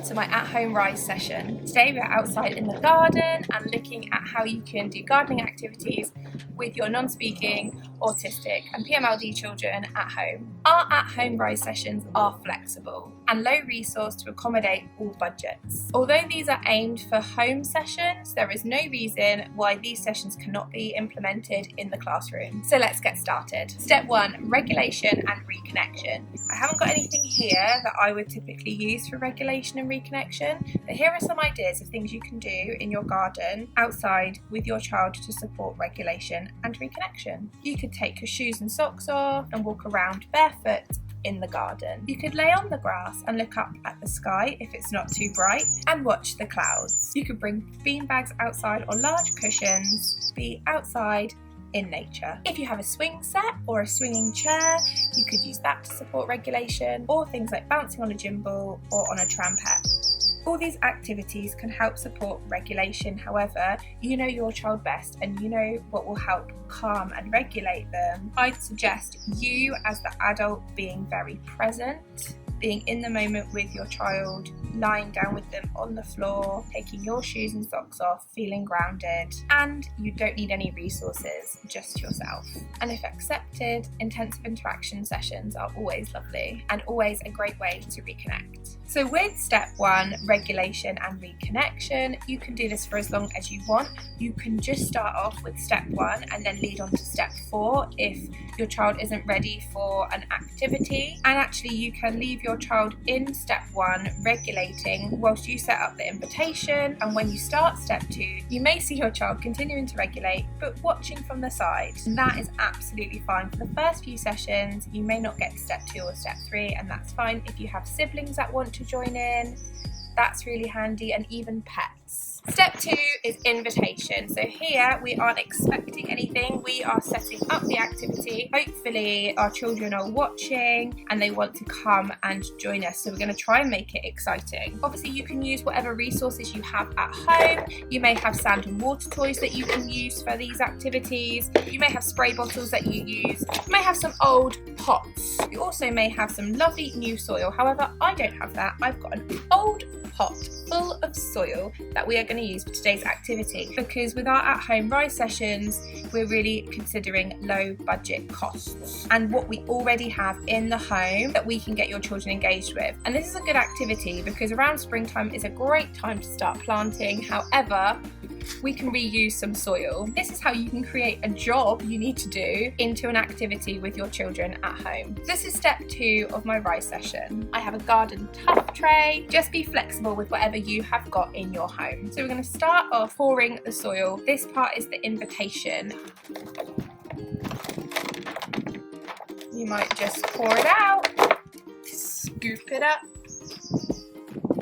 Welcome to my at-home Rise session. Today we're outside in the garden and looking at how you can do gardening activities with your non-speaking, autistic and PMLD children at home. Our at-home Rise sessions are flexible and low resource to accommodate all budgets. Although these are aimed for home sessions, there is no reason why these sessions cannot be implemented in the classroom. So let's get started. Step 1, regulation and reconnection. I haven't got anything here that I would typically use for regulation and reconnection, but here are some ideas of things you can do in your garden outside with your child to support regulation and reconnection. You could take your shoes and socks off and walk around barefoot in the garden. You could lay on the grass and look up at the sky if it's not too bright and watch the clouds. You could bring beanbags outside or large cushions, be outside in nature. If you have a swing set or a swinging chair, you could use that to support regulation, or things like bouncing on a gym ball or on a trampette. All these activities can help support regulation. However, you know your child best and you know what will help calm and regulate them. I'd suggest you as the adult being very present, being in the moment with your child, lying down with them on the floor, taking your shoes and socks off, feeling grounded, and you don't need any resources, just yourself. And if accepted, intensive interaction sessions are always lovely and always a great way to reconnect. So with step 1, regulation and reconnection, you can do this for as long as you want. You can just start off with step 1 and then lead on to step 4 if your child isn't ready for an activity. And actually you can leave your child in step 1 regulating whilst you set up the invitation, and when you start step 2 you may see your child continuing to regulate but watching from the side, and that is absolutely fine. For the first few sessions you may not get to step 2 or step 3, and that's fine. If you have siblings that want to join in, that's really handy, and even pets. Step 2 is invitation. So here we aren't expecting anything, we are setting up the activity. Hopefully our children are watching and they want to come and join us, so we're going to try and make it exciting. Obviously you can use whatever resources you have at home. You may have sand and water toys that you can use for these activities. You may have spray bottles that you use. You may have some old pots. You also may have some lovely new soil. However, I don't have that. I've got an old pot full of soil that we are going to use for today's activity, because with our at-home Rise sessions we're really considering low budget costs and what we already have in the home that we can get your children engaged with. And this is a good activity because around springtime is a great time to start planting. However, we can reuse some soil. This is how you can create a job you need to do into an activity with your children at home. This is step 2 of my Rise session. I have a garden tuff tray. Just be flexible with whatever you have got in your home. So we're going to start off pouring the soil. This part is the invitation. You might just pour it out, scoop it up,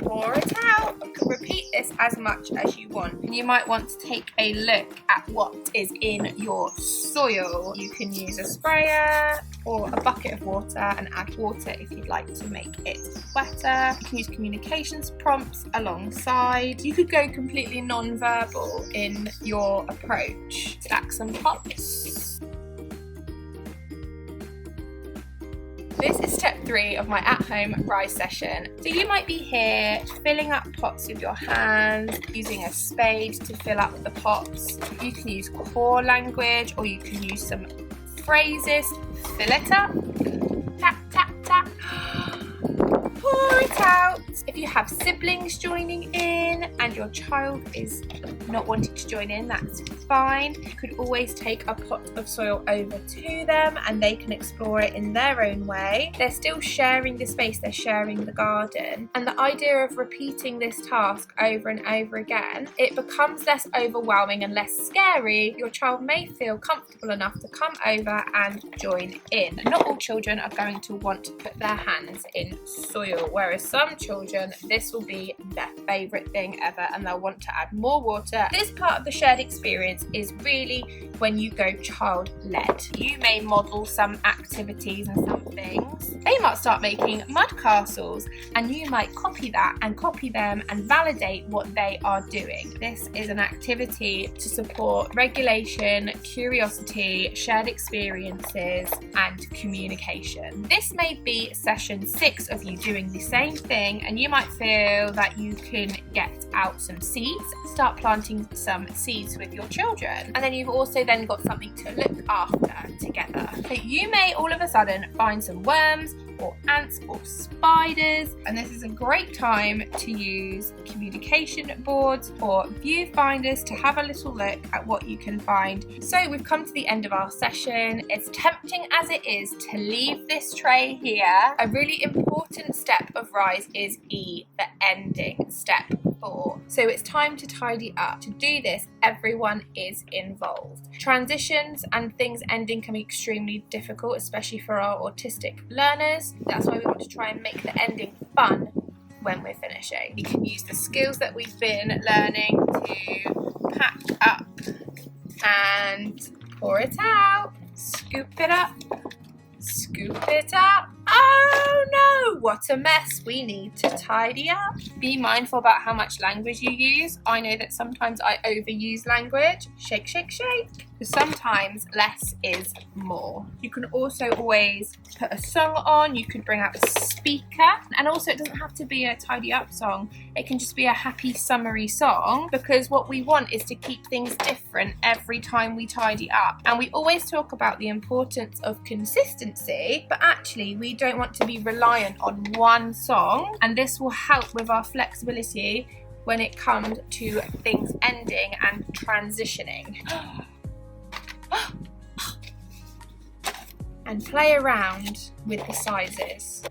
pour it out. You can repeat this as much as you want. And you might want to take a look at what is in your soil. You can use a sprayer or a bucket of water and add water if you'd like to make it wetter. You can use communications prompts alongside. You could go completely non-verbal in your approach. Stack some pots. This is step 3 of my at-home Rise session. So you might be here filling up pots with your hands, using a spade to fill up the pots. You can use core language or you can use some phrases. Fill it up, tap, tap, tap, pour it out. If you have siblings joining in and your child is not wanting to join in, that's fine. You could always take a pot of soil over to them and they can explore it in their own way. They're still sharing the space, they're sharing the garden. And the idea of repeating this task over and over again, it becomes less overwhelming and less scary. Your child may feel comfortable enough to come over and join in. Not all children are going to want to put their hands in soil, whereas some children, this will be their favourite thing ever and they'll want to add more water. This part of the shared experience is really when you go child-led. You may model some activities and some things, they might start making mud castles, and you might copy that and copy them and validate what they are doing. This is an activity to support regulation, curiosity, shared experiences, and communication. This may be session 6 of you doing the same thing, and you might feel that you can get out some seeds, start planting some seeds with your children, and then you've also then got something to look after together. So you may all of a sudden find some worms or ants or spiders, and this is a great time to use communication boards or viewfinders to have a little look at what you can find. So we've come to the end of our session. As tempting as it is to leave this tray here, a really important step of Rise is E, the ending, step 4. So it's time to tidy up. To do this, everyone is involved. Transitions and things ending can be extremely difficult, especially for our autistic learners. That's why we want to try and make the ending fun when we're finishing. You can use the skills that we've been learning to pack up and pour it out, scoop it up, scoop it up. Oh no, what a mess. We need to tidy up. Be mindful about how much language you use. I know that sometimes I overuse language. Shake, shake, shake. Sometimes less is more. You can also always put a song on. You could bring out a speaker, and also it doesn't have to be a tidy up song. It can just be a happy summery song, because what we want is to keep things different every time we tidy up. And we always talk about the importance of consistency, but actually we don't want to be reliant on one song, and this will help with our flexibility when it comes to things ending and transitioning. And play around with the sizes.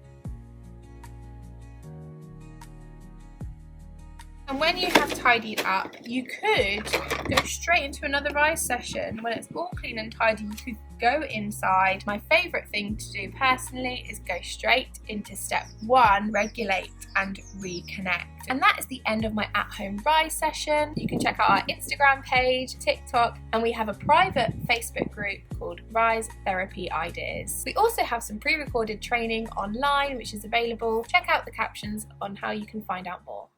And when you have tidied up, you could go straight into another Rise session. When it's all clean and tidy, you could go inside. My favourite thing to do personally is go straight into step 1, regulate and reconnect. And that is the end of my at-home Rise session. You can check out our Instagram page, TikTok, and we have a private Facebook group called Rise Therapy Ideas. We also have some pre-recorded training online which is available. Check out the captions on how you can find out more.